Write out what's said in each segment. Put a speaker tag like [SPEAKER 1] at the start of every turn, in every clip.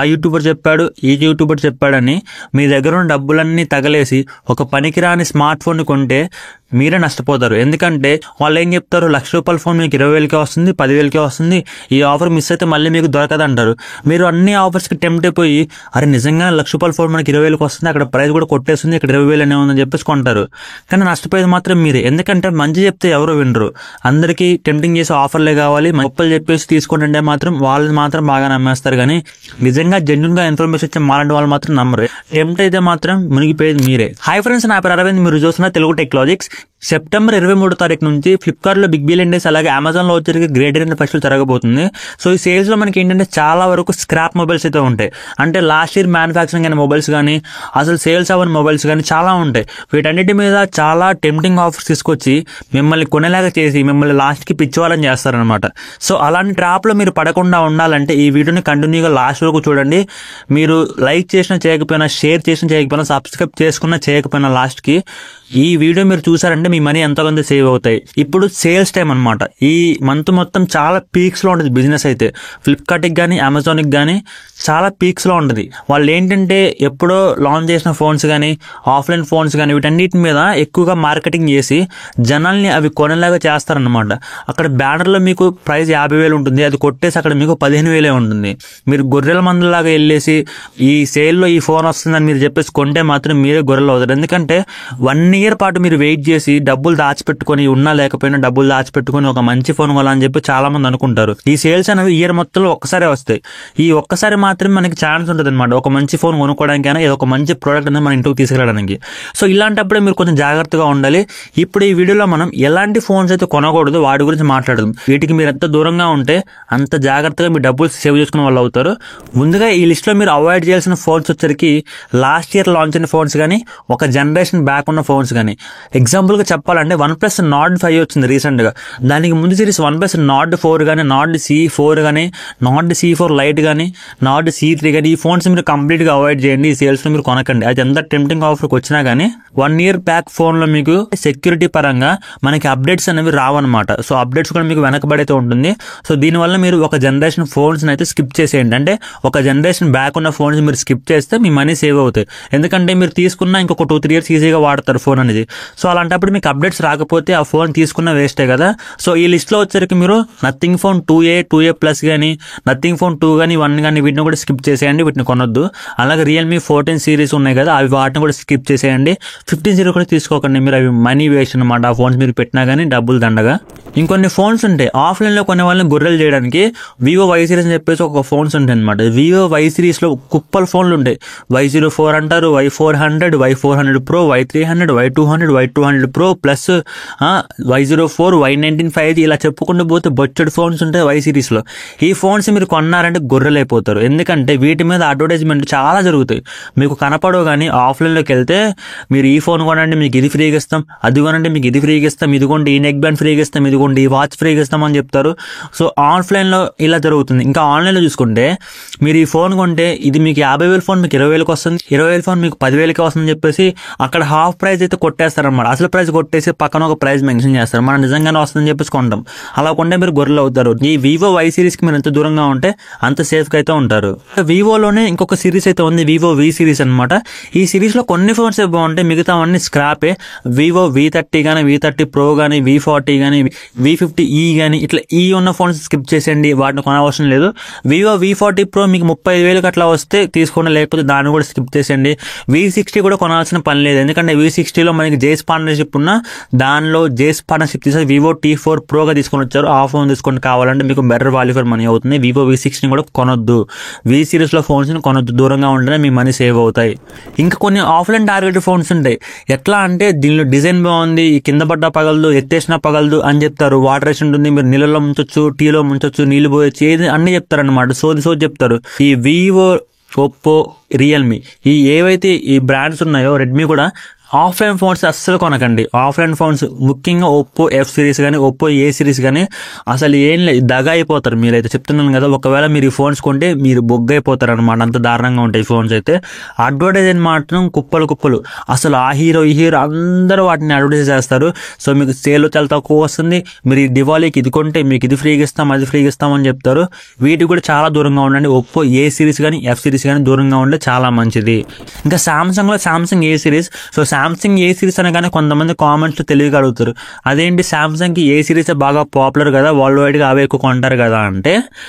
[SPEAKER 1] ఆ యూట్యూబర్ చెప్పాడు, ఈ యూట్యూబర్ చెప్పాడని మీ దగ్గర ఉన్న డబ్బులన్నీ తగలేసి ఒక పనికిరాని స్మార్ట్ ఫోన్ కొంటే మీరే నష్టపోతారు. ఎందుకంటే వాళ్ళు ఏం చెప్తారు, ₹1,00,000 ఫోన్ మీకు 20,000కే వస్తుంది, 10,000కే వస్తుంది, ఈ ఆఫర్ మిస్ అయితే మళ్ళీ మీకు దొరకదు అంటారు. మీరు అన్ని ఆఫర్స్కి టెంప్ట్ అయిపోయి అరే నిజంగా ₹1,00,000 ఫోన్ మనకి 20,000కి వస్తుంది, అక్కడ ప్రైస్ కూడా కొట్టేస్తుంది, ఇక్కడ 20,000 అనే ఉందని చెప్పేసి కొంటారు. కానీ నష్టపోయేది మాత్రం మీరే. ఎందుకంటే మంచి చెప్తే ఎవరు వినరు, అందరికీ టెంప్టింగ్ చేసే ఆఫర్లే కావాలి, గొప్పలు చెప్పేసి తీసుకుంటుంటే మాత్రం వాళ్ళు మాత్రం బాగా నమ్మేస్తారు. కానీ నిజంగా జెన్యున్గా ఇన్ఫర్మేషన్ ఇచ్చే మాలాంటి వాళ్ళు మాత్రం నమ్మరు. టెంప్ట్ అయితే మాత్రం మునిగిపోయేది మీరే. హాయ్ ఫ్రెండ్స్, నా పేరు అరవింద్, మీరు చూస్తున్న తెలుగు టెక్నాలజిక్స్. సెప్టెంబర్ 23వ తారీఖు నుంచి ఫ్లిప్కార్ట్లో బిగ్ బిలియన్ డేస్, అలాగే అమెజాన్లో వచ్చేసరికి గ్రేట్ ఇండియన్ ఫెస్టివల్ జరగబోతుంది. సో ఈ సేల్స్లో మనకి ఏంటంటే చాలా వరకు స్క్రాప్ మొబైల్స్ అయితే ఉంటాయి. అంటే లాస్ట్ ఇయర్ మ్యానుఫ్యాక్చరింగ్ అయిన మొబైల్స్ కానీ, అసలు సేల్స్ అవ్వని మొబైల్స్ కానీ చాలా ఉంటాయి. వీటన్నిటి మీద చాలా టెంప్టింగ్ ఆఫర్స్ తీసుకొచ్చి మిమ్మల్ని కొనేలాగా చేసి మిమ్మల్ని లాస్ట్కి పిచ్చివాళ్ళని చేస్తారనమాట. సో అలాంటి ట్రాప్లో మీరు పడకుండా ఉండాలంటే ఈ వీడియోని కంటిన్యూగా లాస్ట్ వరకు చూడండి. మీరు లైక్ చేసినా చేయకపోయినా, షేర్ చేసినా చేయకపోయినా, సబ్స్క్రైబ్ చేసుకున్నా చేయకపోయినా లాస్ట్కి ఈ వీడియో మీరు చూసారంటే మీ మనీ ఎంతో కొంత సేవ్ అవుతాయి. ఇప్పుడు సేల్స్ టైం అనమాట. ఈ మంత్ మొత్తం చాలా పీక్స్లో ఉంటుంది బిజినెస్ అయితే. ఫ్లిప్కార్ట్కి కానీ అమెజాన్కి కానీ చాలా పీక్స్లో ఉంటుంది. వాళ్ళు ఏంటంటే ఎప్పుడో లాంచ్ చేసిన ఫోన్స్ కానీ, ఆఫ్లైన్ ఫోన్స్ కానీ వీటన్నిటి మీద ఎక్కువగా మార్కెటింగ్ చేసి జనాల్ని అవి కొనేలాగా చేస్తారనమాట. అక్కడ బ్యానర్లో మీకు ప్రైస్ 50,000 ఉంటుంది, అది కొట్టేసి అక్కడ మీకు 15,000 ఉంటుంది. మీరు గొర్రెల మందులాగా వెళ్ళేసి ఈ సేల్లో ఈ ఫోన్ వస్తుందని మీరు చెప్పేసి కొంటే మాత్రం మీరే గొర్రెలు అవుతారు. ఎందుకంటే 1 ఇయర్ పాటు మీరు వెయిట్ చేసి డబ్బులు దాచిపెట్టుకొని, ఉన్నా లేకపోయినా డబ్బులు దాచిపెట్టుకొని ఒక మంచి ఫోన్ కొనాలని చెప్పి చాలా మంది అనుకుంటారు. ఈ సేల్స్ అనేవి ఇయర్ మొత్తంలో ఒక్కసారి వస్తాయి. ఈ ఒక్కసారి మాత్రం మనకి ఛాన్స్ ఉంటుంది అనమాట ఒక మంచి ఫోన్ కొనుక్కోవడానికైనా, ఏదో ఒక మంచి ప్రోడక్ట్ అనేది మన ఇంటికి తీసుకెళ్ళడానికి. సో ఇలాంటప్పుడే మీరు కొంచెం జాగ్రత్తగా ఉండాలి. ఇప్పుడు ఈ వీడియోలో మనం ఎలాంటి ఫోన్స్ అయితే కొనకూడదు వాటి గురించి మాట్లాడదాం. వీటికి మీరు ఎంత దూరంగా ఉంటే అంత జాగ్రత్తగా మీ డబ్బులు సేవ్ చేసుకునే వాళ్ళు అవుతారు. ముందుగా ఈ లిస్ట్లో మీరు అవాయిడ్ చేయాల్సిన ఫోన్స్ వచ్చరికి లాస్ట్ ఇయర్ లాంచ్ అయిన ఫోన్స్ కానీ, ఒక జనరేషన్ బ్యాక్ ఉన్న ఫోన్స్ కానీ. ఎగ్జాంపుల్గా చెప్పాలంటే OnePlus Nord 5 వచ్చింది రీసెంట్గా. దానికి ముందు సిరీస్ OnePlus Nord 4 కానీ, Nord C4 కానీ, Nord C4 Lite కానీ, Nord C3 కానీ, ఈ ఫోన్స్ మీరు కంప్లీట్గా అవాయిడ్ చేయండి. ఈ సేల్స్లో మీరు కొనకండి. అది ఎంత టెంప్టింగ్ ఆఫర్కి వచ్చినా కానీ 1 ఇయర్ బ్యాక్ ఫోన్లో మీకు సెక్యూరిటీ పరంగా మనకి అప్డేట్స్ అనేవి రావన్నమాట. సో అప్డేట్స్ కూడా మీకు వెనకబడితే ఉంటుంది. సో దీనివల్ల మీరు ఒక జనరేషన్ ఫోన్స్ని అయితే స్కిప్ చేసేయండి. అంటే ఒక జనరేషన్ బ్యాక్ ఉన్న ఫోన్స్ మీరు స్కిప్ చేస్తే మీ మనీ సేవ్ అవుతాయి. ఎందుకంటే మీరు తీసుకున్న ఇంకొక 2-3 ఇయర్స్ ఈజీగా వాడతారు ఫోన్ అనేది. సో అలాంటప్పుడు మీకు అప్డేట్స్ రాకపోతే ఆ ఫోన్ తీసుకున్న వేస్టే కదా. సో ఈ లిస్ట్లో వచ్చరికి మీరు నథింగ్ ఫోన్ 2A ప్లస్ కానీ, నథింగ్ ఫోన్ 2 కానీ, 1 కానీ వీటిని కూడా స్కిప్ చేసేయండి. వీటిని కొనొద్దు. అలాగే రియల్మీ 14 సిరీస్ ఉన్నాయి కదా, అవి వాటిని కూడా స్కిప్ చేసేయండి. 15 సిరీస్ కూడా తీసుకోకండి. మీరు అవి మనీ వేస్ట్ అనమాట. ఆ ఫోన్స్ మీరు పెట్టినా కానీ డబ్బులు దండగా. ఇంకొన్ని ఫోన్స్ ఉంటాయి ఆఫ్లైన్లో కొనే వాళ్ళని గొర్రెలు చేయడానికి. వివో Y సిరీస్ అని చెప్పేసి ఒక ఫోన్స్ ఉంటాయి అనమాట. వివో Y సిరీస్లో కుప్పల ఫోన్లు ఉంటాయి. Y04 అంటారు, Y400, Y400 Pro, Y300, Y200, Y200 Pro plus Y04, Y19 5G ఇలా చెప్పుకుంటూ పోతే బొచ్చడి ఫోన్స్ ఉంటాయి Y సిరీస్లో. ఈ ఫోన్స్ మీరు కొన్నారంటే గొర్రెలు అయిపోతారు. ఎందుకంటే వీటి మీద అడ్వర్టైజ్మెంట్ చాలా జరుగుతాయి. మీకు కనపడవు. కానీ ఆఫ్లైన్లోకి వెళ్తే మీరు ఈ ఫోన్ కొనండి మీకు ఇది ఫ్రీగా ఇస్తాం, అది కొనండి మీకు ఇది ఫ్రీగా ఇస్తాం, ఇదిగోండి ఈ నెక్ బ్యాండ్ ఫ్రీగా ఇస్తాం, ఇదిగోండి ఈ వాచ్ ఫ్రీగా ఇస్తాం అని చెప్తారు. సో ఆఫ్లైన్లో ఇలా జరుగుతుంది. ఇంకా ఆన్లైన్లో చూసుకుంటే మీరు ఈ ఫోన్ కొంటే ఇది మీకు 50,000 ఫోన్ మీకు 20,000కి వస్తుంది, 20,000 ఫోన్ మీకు 10,000కి వస్తుందని చెప్పేసి అక్కడ హాఫ్ ప్రైస్ అయితే కొట్టేస్తారన్నమాట. అసలు ప్రైస్ కొట్టేసి పక్కన ఒక ప్రైస్ మెన్షన్ చేస్తారు. మనం నిజంగానే వస్తుందని చెప్పేసి కొంటాం. అలా కొంటే మీరు గొర్రెలు అవుతారు. ఈ వివో Y సిరీస్కి మీరు ఎంత దూరంగా ఉంటే అంత సేఫ్గా అయితే ఉంటారు. వివోలోనే ఇంకొక సిరీస్ అయితే ఉంది, వివో V సిరీస్ అనమాట. ఈ సిరీస్లో కొన్ని ఫోన్స్ బాగుంటాయి, మిగతా అన్ని స్క్రాపే. వివో V30 కానీ, V30 Pro కానీ, V40 కానీ, V50e కానీ ఇట్లా ఈ ఉన్న ఫోన్స్ స్కిప్ చేసేయండి. వాటిని కొనవసరం లేదు. వివో V40 Pro మీకు 35,000కి అట్లా వస్తే తీసుకోండి, లేకపోతే దాన్ని కూడా స్కిప్ చేసేయండి. V60 కూడా కొనాల్సిన పని లేదు. ఎందుకంటే V60లో మనకి జేస్ పార్ట్నర్షిప్ ఉన్న దానిలో జేస్ పార్ట్నర్షిప్ తీసి వివో T4 Proగా తీసుకొని వచ్చారు. ఆ ఫోన్ తీసుకొని కావాలంటే మీకు బెటర్ వాల్యూ ఫర్ మనీ అవుతుంది. వివో V60ని కూడా కొనొద్దు. V సిరీస్లో ఫోన్స్ని కొనొద్దు. దూరంగా ఉంటేనే మీ మనీ సేవ్ అవుతాయి. ఇంకా కొన్ని ఆఫ్లైన్ టార్గెటెడ్ ఫోన్స్ ఉంటాయి. ఎట్లా అంటే దీనిలో డిజైన్ బాగుంది, కింద పడ్డా పగలదు, ఎత్తేసినా పగలదు అని చెప్తారు. వాటర్ రేషన్ ఉంటుంది, మీరు నీళ్ళలో ముంచొచ్చు, టీలో ముంచొచ్చు, నీళ్ళు పోయొచ్చు, ఏది అన్ని చెప్తారనమాట. సోది చెప్తారు. ఈ వివో, ఒప్పో, రియల్మీ ఈ ఏవైతే ఈ బ్రాండ్స్ ఉన్నాయో, రెడ్మీ కూడా ఆఫ్లైన్ ఫోన్స్ అస్సలు కొనకండి. ఆఫ్లైన్ ఫోన్స్ ముఖ్యంగా ఒప్పో ఎఫ్ సిరీస్ కానీ ఒప్పో ఏ సిరీస్ కానీ అసలు ఏం లేదు, దగా అయిపోతారు. మీరైతే చెప్తున్నాను కదా, ఒకవేళ మీరు ఈ ఫోన్స్ కొంటే మీరు బొగ్గ అయిపోతారు అనమాట. అంత దారుణంగా ఉంటాయి ఫోన్స్ అయితే. అడ్వర్టైజ్ మాత్రం కుప్పలు అసలు ఆ హీరో ఈ హీరో అందరూ వాటిని అడ్వర్టైజ్ చేస్తారు. సో మీకు సేల్ చాలా తక్కువ వస్తుంది, మీరు ఈ దివాళీకి ఇది కొంటే మీకు ఇది ఫ్రీగా ఇస్తాం అది ఫ్రీగా ఇస్తామని చెప్తారు. వీటికి కూడా చాలా దూరంగా ఉండండి. ఒప్పో ఏ సిరీస్ కానీ ఎఫ్ సిరీస్ కానీ దూరంగా ఉంటే చాలా మంచిది. ఇంకా సామ్సంగ్లో Samsung A series. So Samsung A series అనగానే కొంతమంది కామెంట్స్ తెలివిగా అడుగుతారు, అదేంటి సామ్సంగ్కి ఏ సిరీస్ బాగా పాపులర్ కదా, వరల్డ్ వైడ్గా అవే ఎక్కువ కొంటారు కదా అంటే,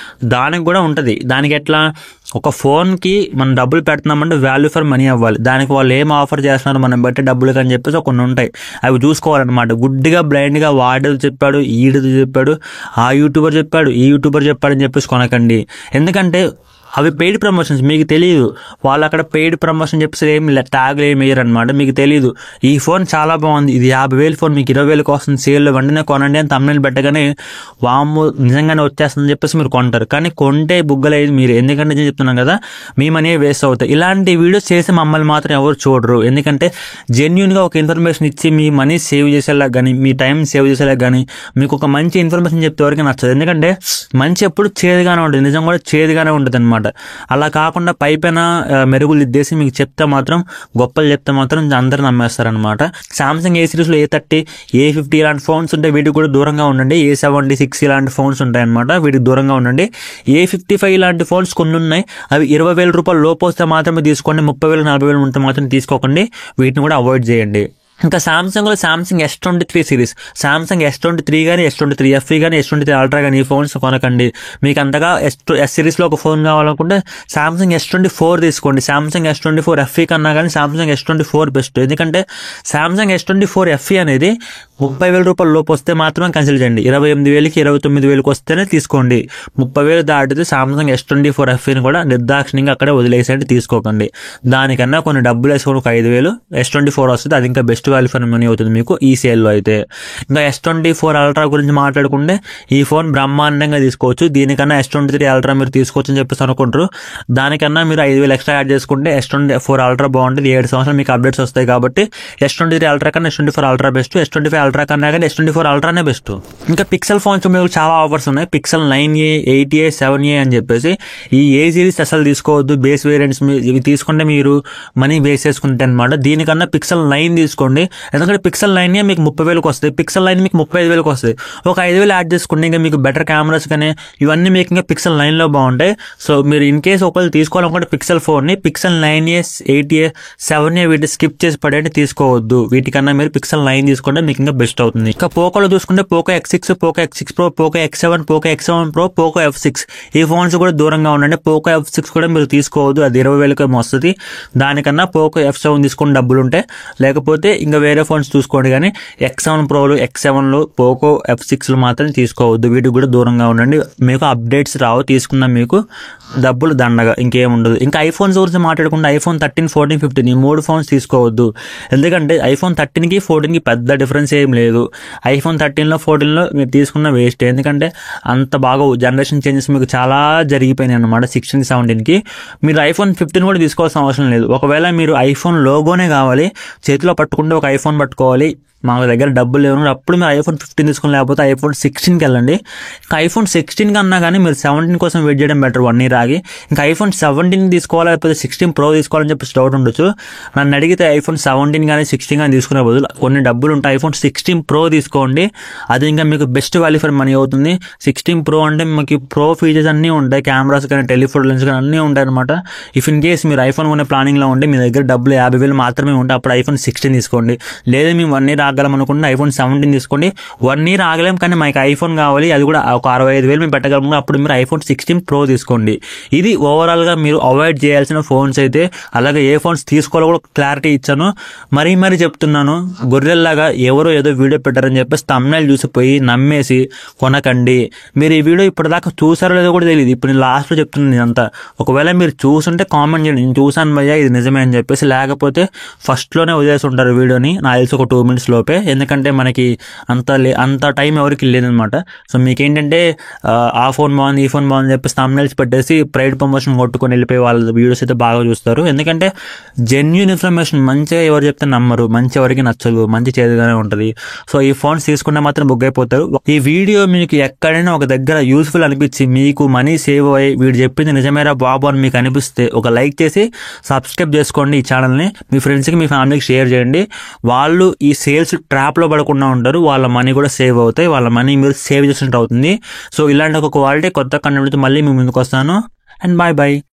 [SPEAKER 1] దానికి కూడా ఉంటుంది. దానికి ఎట్లా, ఒక ఫోన్కి మనం డబ్బులు పెడుతున్నామంటే వాల్యూ ఫర్ మనీ అవ్వాలి. దానికి వాళ్ళు ఏం ఆఫర్ చేస్తున్నారు మనం బట్టి డబ్బులు అని చెప్పేసి కొన్ని ఉంటాయి, అవి చూసుకోవాలన్నమాట. గుడ్డిగా బ్లైండ్గా వాడు చెప్పాడు ఈడు చెప్పాడు ఆ యూట్యూబర్ చెప్పాడు ఈ యూట్యూబర్ చెప్పాడు అని చెప్పేసి కొనకండి. ఎందుకంటే అవి పెయిడ్ ప్రమోషన్స్, మీకు తెలియదు. వాళ్ళు అక్కడ పెయిడ్ ప్రమోషన్ చెప్పేసి ఏమి ట్యాగ్లు ఏమి వేయరు అనమాట. మీకు తెలియదు ఈ ఫోన్ చాలా బాగుంది, ఇది 50,000 ఫోన్ మీకు 20,000 వస్తుంది సేల్లో, వెంటనే కొనండి అని తమ్ముళ్ళు పెట్టగానే వాము నిజంగానే వచ్చేస్తుందని చెప్పేసి మీరు కొంటారు. కానీ కొంటే బుగ్గలేదు మీరు. ఎందుకంటే నేను చెప్తున్నాను కదా, మీ మనీ వేస్ట్ అవుతాయి. ఇలాంటి వీడియోస్ చేసి మమ్మల్ని మాత్రం ఎవరు చూడరు. ఎందుకంటే జెన్యున్గా ఒక ఇన్ఫర్మేషన్ ఇచ్చి మీ మనీ సేవ్ చేసేలా కానీ మీ టైం సేవ్ చేసేలా కానీ మీకు ఒక మంచి ఇన్ఫర్మేషన్ చెప్తే ఎవరికి నచ్చదు. ఎందుకంటే మంచి ఎప్పుడు చేదుగానే ఉంటుంది, నిజం కూడా చేదుగానే ఉంటుంది అనమాట. అలా కాకుండా పైన మెరుగులు ఇద్దేసి మీకు చెప్తే మాత్రం గొప్పలు చెప్తే మాత్రం అందరూ నమ్మేస్తారనమాట. సామ్సంగ్ ఏ సిరీస్లో A30 A50 ఇలాంటి ఫోన్స్ ఉంటాయి, వీటికి కూడా దూరంగా ఉండండి. A76 ఇలాంటి ఫోన్స్ ఉంటాయి అనమాట, వీటికి దూరంగా ఉండండి. A55 ఇలాంటి ఫోన్స్ కొన్ని ఉన్నాయి, అవి 20,000 రూపాయలు లోపు వస్తే మాత్రమే తీసుకోండి. 30,000 40,000 ఉంటే మాత్రం తీసుకోకండి. వీటిని కూడా అవాయిడ్ చేయండి. ఇంకా సామ్సంగ్లో Samsung S23 series, Samsung S23 కానీ S23 FE కానీ S23 అల్ట్రా కానీ ఈ ఫోన్స్ కొనకండి. మీకు అంతగా ఎస్ సిరీస్లో ఒక ఫోన్ కావాలనుకుంటే సామ్సంగ్ S24 తీసుకోండి. సామ్సంగ్ S24 FE కన్నా కానీ సామ్సంగ్ S24 బెస్ట్. ఎందుకంటే సామ్సంగ్ S24 FE అనేది 30,000 రూపాయలు లోపు వస్తే మాత్రమే కన్సిడర్ చేయండి. 28,000కి 29,000కి వస్తేనే తీసుకోండి. 30,000 దాటితే సామ్సంగ్ S24 FEని కూడా నిర్దాక్షిణ్యంగా అక్కడే వదిలేసేయండి, తీసుకోకండి. దానికన్నా కొన్ని డబ్బులు వేసుకొని ఒక 5,000 S24 వస్తుంది, అది ఇంకా బెస్ట్ వాల్యూ ఫర్ మనీ అవుతుంది మీకు ఈ సేల్లో అయితే. ఇంకా S24 అల్ట్రా గురించి మాట్లాడుకుంటే ఈ ఫోన్ బ్రహ్మాండంగా తీసుకోవచ్చు. దీనికన్నా S23 అల్ట్రా మీరు తీసుకోవచ్చు అని చెప్పేసి అనుకుంటారు. దానికన్నా మీరు 5,000 ఎక్స్ట్రా యాడ్ చేసుకుంటే S24 అల్ట్రా బాగుంటుంది. 7 సంవత్సరాలు మీకు అప్డేట్స్ వస్తాయి కాబట్టి S23 అల్ట్రా కన్నా S24 ultra best. S25 ultra కన్నా కానీ S24 అల్ట్రానే బెస్ట్. ఇంకా పిక్సెల్ ఫోన్స్ మీకు చాలా ఆఫర్స్ ఉన్నాయి. పిక్సెల్ 9A 8A 7A అని చెప్పేసి ఈ ఏ సిరీస్ అసలు తీసుకోవద్దు. బేస్ వేరియంట్స్ ఇవి తీసుకుంటే మీరు మనీ వేస్ట్ చేసుకుంటే అనమాట. దీనికన్నా పిక్సెల్ 9 తీసుకోండి. ఎందుకంటే పిక్సెల్ 9 మీకు 30,000కి వస్తుంది, పిక్సెల్ 9 మీకు 35,000కి వస్తుంది. ఒక 5,000 యాడ్ చేసుకుంటే ఇంకా మీకు బెటర్ కెమెరాస్ కానీ ఇవన్నీ మీకు ఇంకా పిక్సెల్ 9లో బాగుంటాయి. సో మీరు ఇన్ కేసు ఒకవేళ తీసుకోవాలనుకుంటే pixel 4ని pixel 9A 8A 7A వీటి స్కిప్ చేసి పడేటి తీసుకోవద్దు. వీటికన్నా మీరు పిక్సెల్ 9 తీసుకుంటే మీకు ఇంకా బెస్ట్ అవుతుంది. ఇంకా పోకోలో చూసుకుంటే Poco X6, Poco X6 Pro, Poco X7, Poco X7 Pro, Poco F6 ఈ ఫోన్స్ కూడా దూరంగా ఉండండి. పోకో F6 కూడా మీరు తీసుకోవద్దు, అది 20,000కి వస్తుంది. దానికన్నా పోకో F7 తీసుకుని డబ్బులు ఉంటాయి. లేకపోతే ఇంకా వేరే ఫోన్స్ చూసుకోండి. కానీ X7 Proలు X7లు పోకో F6లు మాత్రం తీసుకోవద్దు. వీటికి కూడా దూరంగా ఉండండి. మీకు అప్డేట్స్ రావు, తీసుకున్నా మీకు డబ్బులు దండగా, ఇంకేముండదు. ఇంకా ఐఫోన్స్ గురించి మాట్లాడుకుంటే iPhone 13, 14, 15 ఈ 3 ఫోన్స్ తీసుకోవద్దు. ఎందుకంటే iPhone 13కి 14కి పెద్ద డిఫరెన్స్ ఏం లేదు. iPhone 13లో 14లో మీరు తీసుకున్న వేస్ట్. ఎందుకంటే అంత బాగా జనరేషన్ చేంజెస్ మీకు చాలా జరిగిపోయినాయి అనమాట. 16, 17కి మీరు iPhone 15 కూడా తీసుకోవాల్సిన అవసరం లేదు. ఒకవేళ మీరు iPhone లోగోనే కావాలి, చేతిలో పట్టుకుంటే ఒక iPhone పట్టుకోవాలి, మా దగ్గర డబ్బులు లేవు అప్పుడు మీరు iPhone 15 తీసుకుని, లేకపోతే iPhone 16కి వెళ్ళండి. ఇంకా iPhone 16 కన్నా కానీ మీరు 17 కోసం వెయిట్ చేయడం బెటర్, 1 year ఆగి. ఇంకా iPhone 17 తీసుకోవాలి లేకపోతే 16 Pro తీసుకోవాలని చెప్పేసి డౌట్ ఉండొచ్చు. నన్ను అడిగితే iPhone 17 కానీ 16 కానీ తీసుకునే బదులు కొన్ని డబ్బులు ఉంటాయి, iPhone 16 Pro తీసుకోండి. అది ఇంకా మీకు బెస్ట్ వాల్యూ ఫర్ మనీ అవుతుంది. 16 Pro అంటే మీకు ప్రో ఫీచర్స్ అన్నీ ఉంటాయి, కెమెరాస్ కానీ టెలిఫోటో లెన్స్ కానీ అన్నీ ఉంటాయి అనమాట. ఇఫ్ ఇన్ కేస్ మీరు iPhone కొనే ప్లానింగ్లో ఉంటే మీ దగ్గర డబ్బులు 50,000 మాత్రమే ఉంటాయి, అప్పుడు iPhone 16 తీసుకోండి. లేదా మేము 1 year ఆగలం అనుకుంటే iPhone 17 తీసుకోండి. 1 year ఆగలేం కానీ మాకు ఐఫోన్ కావాలి, అది కూడా ఒక 65,000 మేము పెట్టగలము, అప్పుడు మీరు iPhone 16 Pro తీసుకోండి. ఇది ఓవరాల్గా మీరు అవాయిడ్ చేయాల్సిన ఫోన్స్ అయితే. అలాగే ఏ ఫోన్స్ తీసుకోవాలో కూడా క్లారిటీ ఇచ్చాను. మరీ చెప్తున్నాను, గొర్రెల్లాగా ఎవరో ఏదో వీడియో పెట్టారని చెప్పేసి thumbnail చూసిపోయి నమ్మేసి కొనకండి. మీరు ఈ వీడియో ఇప్పటిదాకా చూసారో లేదో కూడా తెలియదు, ఇప్పుడు నేను లాస్ట్లో చెప్తుంది ఇదంతా. ఒకవేళ మీరు చూసుంటే కామెంట్ చేయండి, నేను చూసాను భయ్యా ఇది నిజమే అని చెప్పేసి. లేకపోతే ఫస్ట్లోనే వదిలేసి ఉంటారు వీడియోని, నాకు తెలిసి ఒక 2 minutes లోపు. లోపే, ఎందుకంటే మనకి అంత టైం ఎవరికి లేదనమాట. సో మీకేంటంటే ఆ ఫోన్ బాగుంది, ఈ ఫోన్ బాగుంది చెప్పేసి థంబ్నెయిల్స్ పెట్టేసి ప్రైడ్ ప్రమోషన్ కొట్టుకొని వెళ్ళిపోయి వాళ్ళ వీడియోస్ అయితే బాగా చూస్తారు. ఎందుకంటే జెన్యూన్ ఇన్ఫర్మేషన్ మంచిగా ఎవరు చెప్తే నమ్మరు, మంచి ఎవరికి నచ్చదు, మంచి చేదుగానే ఉంటుంది. సో ఈ ఫోన్స్ తీసుకుంటే మాత్రం బుక్ అయిపోతారు. ఈ వీడియో మీకు ఎక్కడైనా ఒక దగ్గర యూస్ఫుల్ అనిపించి మీకు మనీ సేవ్ అయ్యి వీడు చెప్పింది నిజమేరా బాబు అని మీకు అనిపిస్తే ఒక లైక్ చేసి సబ్స్క్రైబ్ చేసుకోండి ఈ ఛానల్ని. మీ ఫ్రెండ్స్కి, మీ ఫ్యామిలీకి షేర్ చేయండి. వాళ్ళు ఈ సేల్స్ ట్రాప్లో పడకుండా ఉంటారు, వాళ్ళ మనీ కూడా సేవ్ అవుతాయి, వాళ్ళ మనీ మీరు సేవ్ చేసినట్టు అవుతుంది. సో ఇలాంటి ఒక క్వాలిటీ కొత్త కంటెంట్ మళ్ళీ మీ ముందుకు వస్తాను. And bye bye.